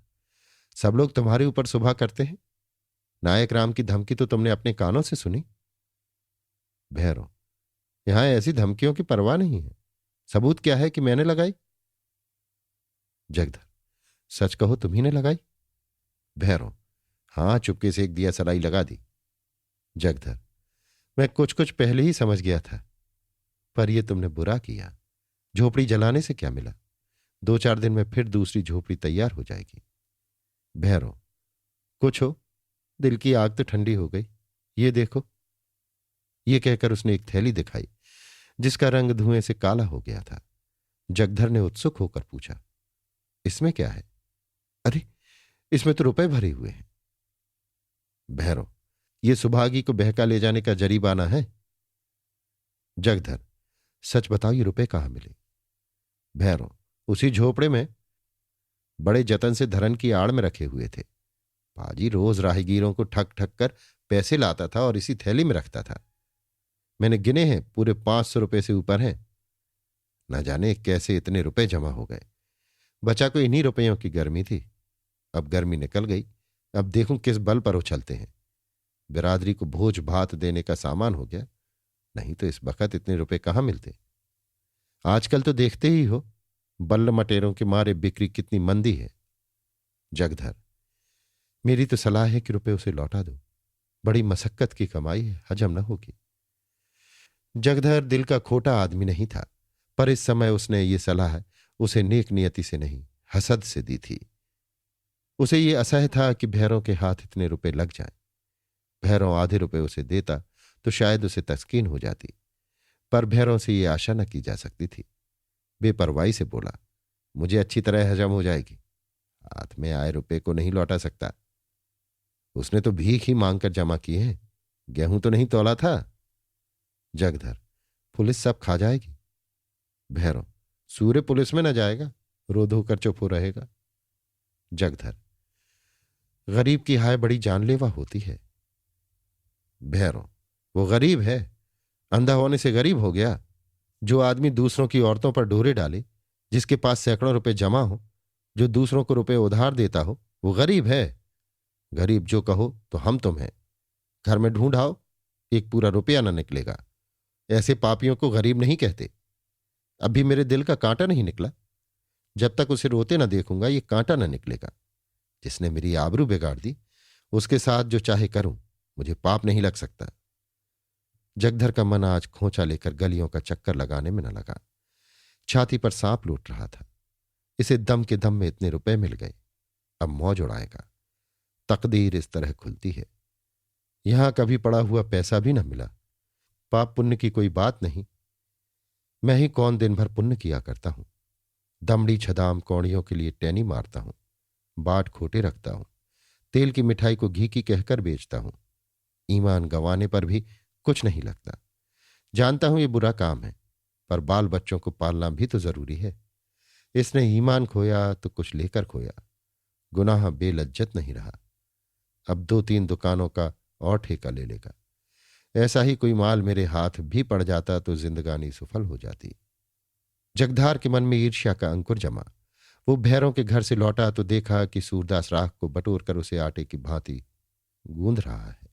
सब लोग तुम्हारे ऊपर सुबह करते हैं। नायक राम की धमकी तो तुमने अपने कानों से सुनी। भैरव, यहां ऐसी धमकियों की परवाह नहीं है। सबूत क्या है कि मैंने लगाई? जगधर, सच कहो, तुम्ही ने लगाई? भैरव, हां, चुपके से एक दिया सलाई लगा दी। जगधर, मैं कुछ कुछ पहले ही समझ गया था, पर यह तुमने बुरा किया। झोपड़ी जलाने से क्या मिला? 2-4 दिन में फिर दूसरी झोपड़ी तैयार हो जाएगी। भैरव, कुछ हो, दिल की आग तो ठंडी हो गई। ये देखो। ये कहकर उसने एक थैली दिखाई जिसका रंग धुएं से काला हो गया था। जगधर ने उत्सुक होकर पूछा, इसमें क्या है? अरे, इसमें तो रुपए भरे हुए हैं। भैरव, ये सुभागी को बहका ले जाने का जरीबाना है। जगधर, सच बताओ, ये रुपए कहां मिले? भैरव, उसी झोपड़े में बड़े जतन से धरन की आड़ में रखे हुए थे। पाजी रोज राहगीरों को ठक ठक कर पैसे लाता था और इसी थैली में रखता था। मैंने गिने हैं, पूरे 500 रुपए से ऊपर हैं। न जाने कैसे इतने रुपए जमा हो गए। बचा को इन्हीं रुपयों की गर्मी थी। अब गर्मी निकल गई। अब देखूं किस बल पर उछलते हैं। बिरादरी को भोज भात देने का सामान हो गया, नहीं तो इस बखत इतने रुपए कहां मिलते। आजकल तो देखते ही हो, बल्ल मटेरों के मारे बिक्री कितनी मंदी है। जगधर, मेरी तो सलाह है कि रुपए उसे लौटा दो। बड़ी मशक्कत की कमाई है, हजम न होगी। जगधर दिल का खोटा आदमी नहीं था, पर इस समय उसने ये सलाह उसे नेक नियति से नहीं, हसद से दी थी। उसे ये असह्य था कि भैरों के हाथ इतने रुपए लग जाएं। भैरों आधे रुपए उसे देता तो शायद उसे तस्कीन हो जाती, पर भैरों से ये आशा न की जा सकती थी। बेपरवाही से बोला, मुझे अच्छी तरह हजम हो जाएगी। हाथ में आए रुपए को नहीं लौटा सकता। उसने तो भीख ही मांगकर जमा किए हैं, गेहूं तो नहीं तौला था। जगधर, पुलिस सब खा जाएगी। भैरव, सूर्य पुलिस में न जाएगा, रो धो कर चुप हो रहेगा। जगधर, गरीब की हाय बड़ी जानलेवा होती है। भैरव, वो गरीब है, अंधा होने से गरीब हो गया। जो आदमी दूसरों की औरतों पर डोरे डाले, जिसके पास सैकड़ों रुपए जमा हो, जो दूसरों को रुपए उधार देता हो, वो गरीब है। गरीब जो कहो तो हम तुम हैं। घर में ढूंढ आओ, एक पूरा रुपया न निकलेगा। ऐसे पापियों को गरीब नहीं कहते। अभी मेरे दिल का कांटा नहीं निकला। जब तक उसे रोते न देखूंगा ये कांटा न निकलेगा। जिसने मेरी आबरू बिगाड़ दी, उसके साथ जो चाहे करूं, मुझे पाप नहीं लग सकता। जगधर का मन आज खोंचा लेकर गलियों का चक्कर लगाने में न लगा। छाती पर सांप लूट रहा था। इसे दम के दम में इतने रुपए मिल गए, अब मौज उड़ाएगा। तकदीर इस तरह खुलती है। यहां कभी पड़ा हुआ पैसा भी न मिला। पाप पुण्य की कोई बात नहीं। मैं ही कौन दिन भर पुण्य किया करता हूं। दमड़ी छदाम कौड़ियों के लिए टैनी मारता हूं, बाट खोटे रखता हूं, तेल की मिठाई को घी की कहकर बेचता हूं। ईमान गंवाने पर भी कुछ नहीं लगता। जानता हूं ये बुरा काम है, पर बाल बच्चों को पालना भी तो जरूरी है। इसने ईमान खोया तो कुछ लेकर खोया। गुनाह बेलज्जत नहीं रहा। अब 2-3 दुकानों का और ठेका ले लेगा। ऐसा ही कोई माल मेरे हाथ भी पड़ जाता तो जिंदगानी सफल हो जाती। जगधार के मन में ईर्ष्या का अंकुर जमा। वो भैरों के घर से लौटा तो देखा कि सूरदास राख को बटोर कर उसे आटे की भांति गूंद रहा है।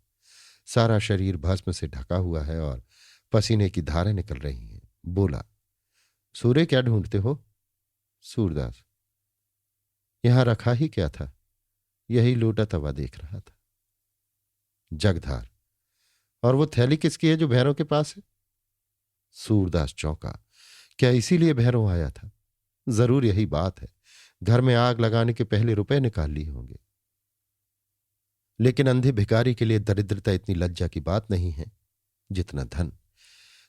सारा शरीर भस्म से ढका हुआ है और पसीने की धारें निकल रही हैं। बोला, सूर्य क्या ढूंढते हो? सूरदास, यहां रखा ही क्या था? यही लोटा तवा देख रहा था। जगधार: और वो थैली किसकी है जो भैरों के पास है? सूरदास चौंका। क्या इसीलिए भैरों आया था? जरूर यही बात है। घर में आग लगाने के पहले रुपए निकाल लिए होंगे। लेकिन अंधे भिखारी के लिए दरिद्रता इतनी लज्जा की बात नहीं है जितना धन।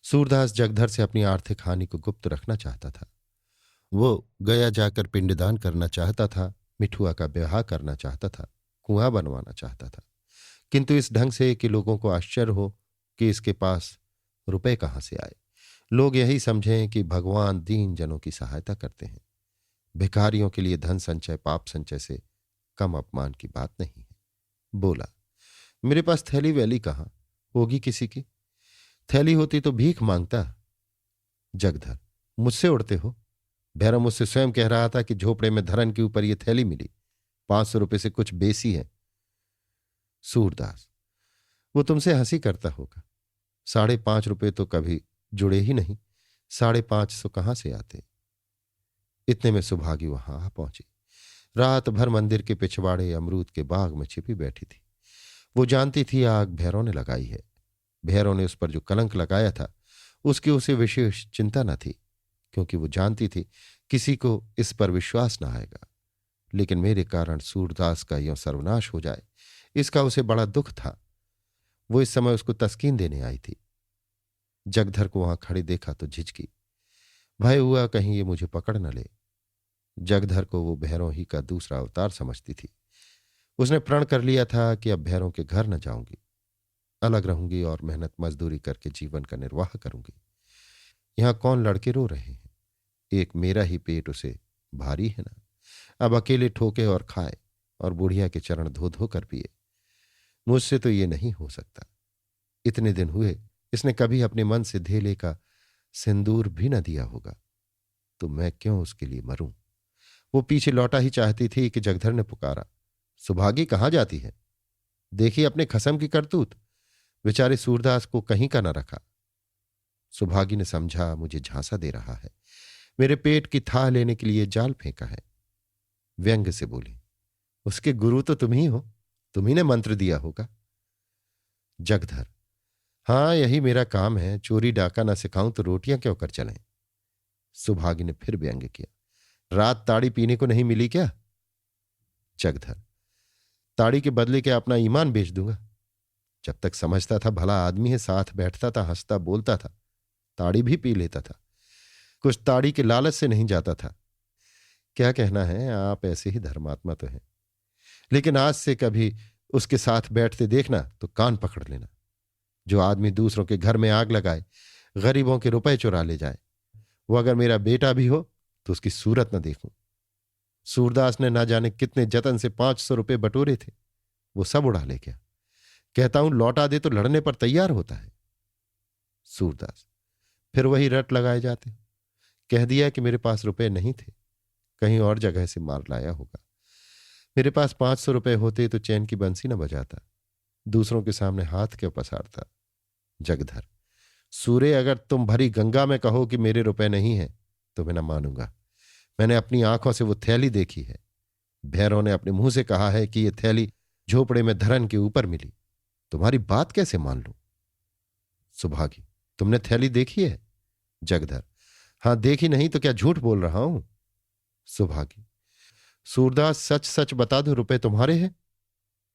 सूरदास जगधर से अपनी आर्थिक हानि को गुप्त रखना चाहता था। वो गया जाकर पिंडदान करना चाहता था, मिठुआ का ब्याह करना चाहता था, कुआं बनवाना चाहता था, किंतु इस ढंग से कि लोगों को आश्चर्य हो कि इसके पास रुपए कहाँ से आए। लोग यही समझें कि भगवान दीन जनों की सहायता करते हैं। भिखारियों के लिए धन संचय पाप संचय से कम अपमान की बात नहीं है। बोला, मेरे पास थैली वैली कहाँ होगी किसी की? थैली होती तो भीख मांगता। जगधर: मुझसे उड़ते हो? भैरव मुझसे स्वयं कह रहा था कि झोपड़े में धरन के ऊपर यह थैली मिली, 500 रुपये से कुछ बेसी है। सूरदास: वो तुमसे हंसी करता होगा। 5.5 रुपये तो कभी जुड़े ही नहीं, 550 कहाँ से आते? इतने में सुभागी वहां आ पहुंची। रात भर मंदिर के पिछवाड़े अमरूद के बाग में छिपी बैठी थी। वो जानती थी आग भैरों ने लगाई है। भैरों ने उस पर जो कलंक लगाया था उसकी उसे विशेष चिंता न थी, क्योंकि वो जानती थी किसी को इस पर विश्वास न आएगा। लेकिन मेरे कारण सूरदास का यूं सर्वनाश हो जाए, इसका उसे बड़ा दुख था। वो इस समय उसको तस्कीन देने आई थी। जगधर को वहां खड़े देखा तो झिझकी। भय हुआ कहीं ये मुझे पकड़ न ले। जगधर को वो भैरों ही का दूसरा अवतार समझती थी। उसने प्रण कर लिया था कि अब भैरों के घर न जाऊंगी, अलग रहूंगी और मेहनत मजदूरी करके जीवन का निर्वाह करूंगी। यहां कौन लड़के रो रहे हैं? एक मेरा ही पेट उसे भारी है ना। अब अकेले ठोके और खाए और बुढ़िया के चरण धो धो कर पिए। मुझसे तो ये नहीं हो सकता। इतने दिन हुए इसने कभी अपने मन से धेले का सिंदूर भी न दिया होगा, तो मैं क्यों उसके लिए मरूं? वो पीछे लौटा ही चाहती थी कि जगधर ने पुकारा, सुभागी कहाँ जाती है? देखिए अपने खसम की करतूत। बेचारे सूरदास को कहीं का न रखा। सुभागी ने समझा मुझे झांसा दे रहा है, मेरे पेट की थाह लेने के लिए जाल फेंका है। व्यंग से बोली, उसके गुरु तो तुम ही हो, तुम ही ने मंत्र दिया होगा। जगधर: हाँ यही मेरा काम है, चोरी डाका ना सिखाऊं तो रोटियां क्यों कर चलें। सुभागी ने फिर व्यंग किया, रात ताड़ी पीने को नहीं मिली क्या? जगधर: ताड़ी के बदले क्या अपना ईमान बेच दूंगा? जब तक समझता था भला आदमी है, साथ बैठता था, हंसता बोलता था, ताड़ी भी पी लेता था, कुछ ताड़ी के लालच से नहीं जाता था। क्या कहना है, आप ऐसे ही धर्मात्मा तो हैं। लेकिन आज से कभी उसके साथ बैठते देखना तो कान पकड़ लेना। जो आदमी दूसरों के घर में आग लगाए, गरीबों के रुपए चुरा ले जाए, वो अगर मेरा बेटा भी हो तो उसकी सूरत न देखूं। सूरदास ने ना जाने कितने जतन से 500 रुपये बटोरे थे, वो सब उड़ा ले गया। कहता हूं लौटा दे तो लड़ने पर तैयार होता है। सूरदास: फिर वही रट लगाए जाते। कह दिया कि मेरे पास रुपए नहीं थे, कहीं और जगह से मार लाया होगा। मेरे पास 500 रुपये होते तो चैन की बंसी न बजाता, दूसरों के सामने हाथ क्यों पसारता। जगधर: सूर्य अगर तुम भरी गंगा में कहो कि मेरे रुपए नहीं हैं तो मैं न मानूंगा। मैंने अपनी आंखों से वो थैली देखी है। भैरों ने अपने मुंह से कहा है कि ये थैली झोपड़े में धरन के ऊपर मिली। तुम्हारी बात कैसे मान लूं? सुभागी: तुमने थैली देखी है? जगधर: हां देखी नहीं तो क्या झूठ बोल रहा हूं? सुभागी: सूरदास सच सच बता दो, रुपए तुम्हारे हैं?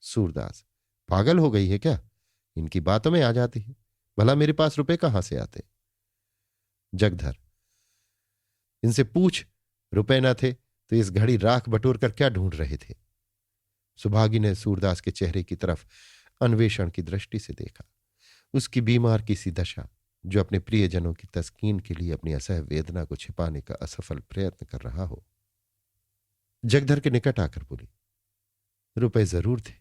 सूरदास: पागल हो गई है क्या? इनकी बातों में आ जाती है। भला मेरे पास रुपए कहां से आते? जगधर: इनसे पूछ, रुपए न थे तो इस घड़ी राख बटोर कर क्या ढूंढ रहे थे? सुभागी ने सूरदास के चेहरे की तरफ अन्वेषण की दृष्टि से देखा। उसकी बीमार की सी दशा, जो अपने प्रियजनों की तस्कीन के लिए अपनी असह्य वेदना को छिपाने का असफल प्रयत्न कर रहा हो। जगधर के निकट आकर बोली, रुपए जरूर थे,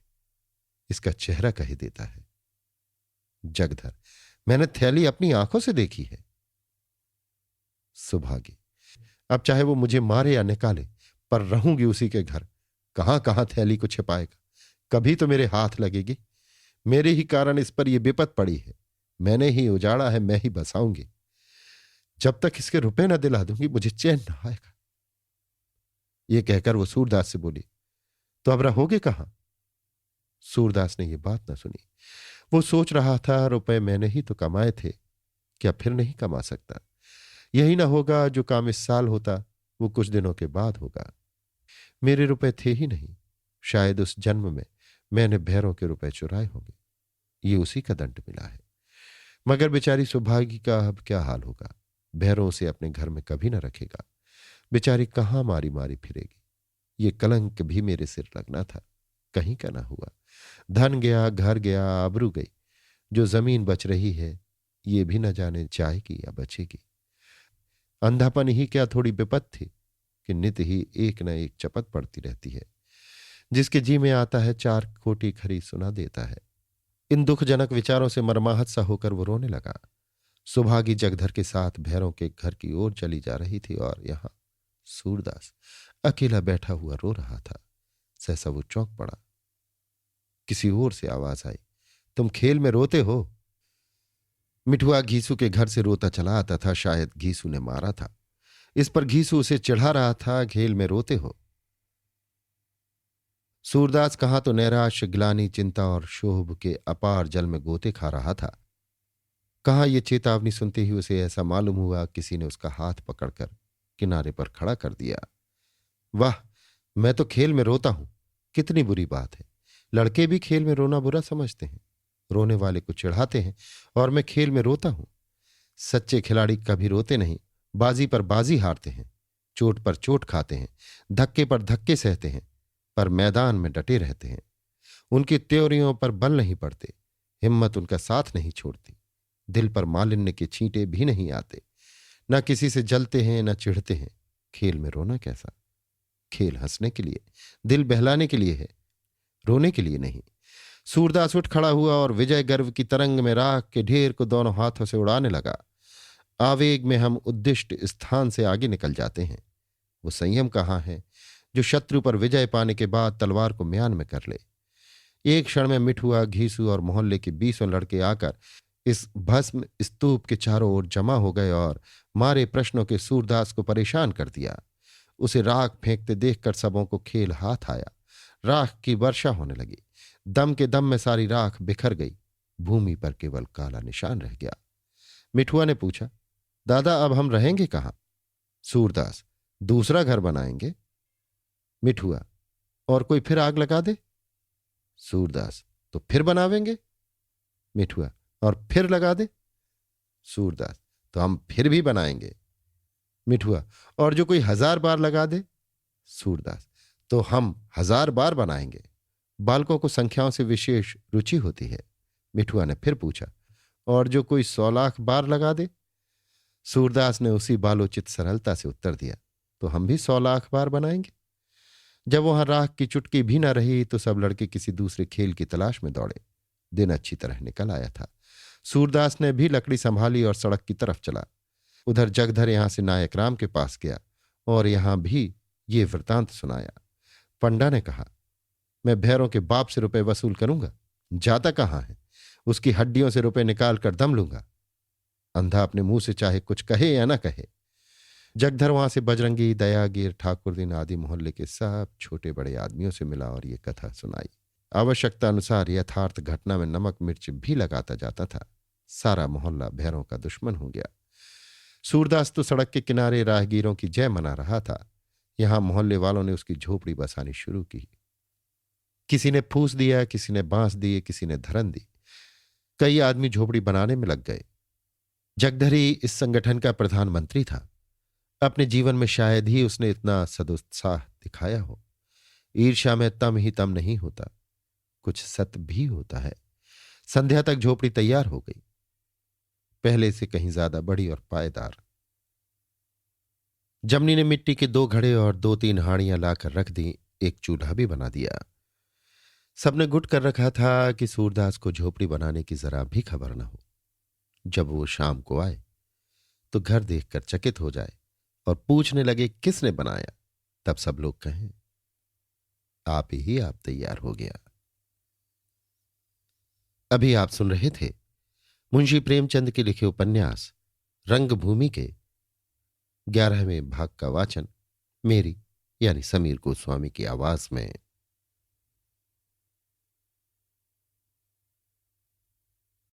इसका चेहरा कह देता है। जगधर: मैंने थैली अपनी आंखों से देखी है। सुभागी: अब चाहे वो मुझे मारे या निकाले, पर रहूंगी उसी के घर। कहां कहां थैली को छिपाएगा, कभी तो मेरे हाथ लगेगी। मेरे ही कारण इस पर यह विपत पड़ी है, मैंने ही उजाड़ा है, मैं ही बसाऊंगी। जब तक इसके रुपए न दिला दूंगी मुझे चैन न आएगा। यह कहकर वो सूरदास से बोली, तो अब रहोगे कहां? सूरदास ने यह बात न सुनी। वो सोच रहा था, रुपए मैंने ही तो कमाए थे, क्या फिर नहीं कमा सकता? यही ना होगा जो काम इस साल होता वो कुछ दिनों के बाद होगा। मेरे रुपए थे ही नहीं। शायद उस जन्म में मैंने भैरों के रुपए चुराए होंगे। ये उसी का दंड मिला है। मगर बेचारी सौभागी का अब क्या हाल होगा? भैरों से अपने घर में कभी न रखेगा। बेचारी कहाँ मारी मारी फिरेगी। ये कलंक भी मेरे सिर लगना था, कहीं का ना हुआ। धन गया, घर गया, आबरू गई। जो जमीन बच रही है ये भी न जाने जाएगी या बचेगी। अंधापन ही क्या थोड़ी विपत थी कि नित ही एक न एक चपत पड़ती रहती है। जिसके जी में आता है चार खोटी खरी सुना देता है। इन दुखजनक विचारों से मर्माहत सा होकर वो रोने लगा। सुभागी जगधर के साथ भैरों के घर की ओर चली जा रही थी और यहां सूरदास अकेला बैठा हुआ रो रहा था। सहसा वो चौंक पड़ा। किसी ओर से आवाज आई, तुम खेल में रोते हो? मिठुआ घीसू के घर से रोता चला आता था। शायद घीसू ने मारा था। इस पर घीसू उसे चिढ़ा रहा था, खेल में रोते हो। सूरदास कहां तो नैराश्य, ग्लानि, चिंता और शोभ के अपार जल में गोते खा रहा था, कहां ये चेतावनी सुनते ही उसे ऐसा मालूम हुआ किसी ने उसका हाथ पकड़कर किनारे पर खड़ा कर दिया। वाह, मैं तो खेल में रोता हूं, कितनी बुरी बात है। लड़के भी खेल में रोना बुरा समझते हैं, रोने वाले को चिढ़ाते हैं, और मैं खेल में रोता हूं। सच्चे खिलाड़ी कभी रोते नहीं, बाजी पर बाजी हारते हैं, चोट पर चोट खाते हैं, धक्के पर धक्के सहते हैं, पर मैदान में डटे रहते हैं। उनकी त्योरियों पर बल नहीं पड़ते, हिम्मत उनका साथ नहीं छोड़ती, दिल पर मालिन्य के छींटे भी नहीं आते, न किसी से जलते हैं न चिढ़ते हैं। खेल में रोना कैसा? खेल हंसने के लिए, दिल बहलाने के लिए है, रोने के लिए नहीं। सूरदास उठ खड़ा हुआ और विजय गर्व की तरंग में राख के ढेर को दोनों हाथों से उड़ाने लगा। आवेग में हम उद्दिष्ट स्थान से आगे निकल जाते हैं। वो संयम कहाँ है जो शत्रु पर विजय पाने के बाद तलवार को म्यान में कर ले। एक क्षण में मिठुआ, घीसू और मोहल्ले के 20 लड़के आकर इस भस्म स्तूप के चारों ओर जमा हो गए और मारे प्रश्नों के सूरदास को परेशान कर दिया। उसे राख फेंकते देखकर सबों को खेल हाथ आया। राख की वर्षा होने लगी। दम के दम में सारी राख बिखर गई। भूमि पर केवल काला निशान रह गया। मिठुआ ने पूछा, दादा अब हम रहेंगे कहां? सूरदास, दूसरा घर बनाएंगे। मिठुआ, और कोई फिर आग लगा दे? सूरदास, तो फिर बनावेंगे। मिठुआ, और फिर लगा दे? सूरदास, तो हम फिर भी बनाएंगे। मिठुआ, और जो कोई 1000 बार लगा दे? सूरदास, तो हम 1000 बार बनाएंगे। बालकों को संख्याओं से विशेष रुचि होती है। मिठुआ ने फिर पूछा, और जो कोई 100 लाख बार लगा दे? सूरदास ने उसी बालोचित सरलता से उत्तर दिया, तो हम भी 100 लाख बार बनाएंगे। जब वहां राख की चुटकी भी न रही तो सब लड़के किसी दूसरे खेल की तलाश में दौड़े। दिन अच्छी तरह निकल आया था। सूरदास ने भी लकड़ी संभाली और सड़क की तरफ चला। उधर जगधर यहां से नायक राम के पास गया और यहां भी ये वृतांत सुनाया। पंडा ने कहा, मैं भैरों के बाप से रुपए वसूल करूंगा। जाता कहां है? उसकी हड्डियों से रुपए निकाल कर दम लूंगा। अंधा अपने मुंह से चाहे कुछ कहे या ना कहे। जगधर वहां से बजरंगी, दयागीर, ठाकुरदीन आदि मोहल्ले के सब छोटे बड़े आदमियों से मिला और ये कथा सुनाई। आवश्यकता अनुसार यथार्थ घटना में नमक मिर्च भी लगाता जाता था। सारा मोहल्ला भैरों का दुश्मन हो गया। सूरदास तो सड़क के किनारे राहगीरों की जय मना रहा था। यहां मोहल्ले वालों ने उसकी झोपड़ी बसानी शुरू की। किसी ने फूस दिया, किसी ने बांस दिए, किसी ने धरन दी। कई आदमी झोपड़ी बनाने में लग गए। जगधरी इस संगठन का प्रधानमंत्री था। अपने जीवन में शायद ही उसने इतना सदुत्साह दिखाया हो। ईर्ष्या में तम ही तम नहीं होता, कुछ सत भी होता है। संध्या तक झोपड़ी तैयार हो गई, पहले से कहीं ज्यादा बड़ी और पायदार। जमनी ने मिट्टी के 2 घड़े और 2-3 हाड़ियां लाकर रख दी। एक चूल्हा भी बना दिया। सबने गुट कर रखा था कि सूरदास को झोपड़ी बनाने की जरा भी खबर न हो। जब वो शाम को आए तो घर देखकर चकित हो जाए और पूछने लगे किसने बनाया। तब सब लोग कहें, आप ही आप तैयार हो गया। अभी आप सुन रहे थे मुंशी प्रेमचंद के लिखे उपन्यास रंगभूमि के 11वें भाग का वाचन मेरी यानी समीर गोस्वामी की आवाज में।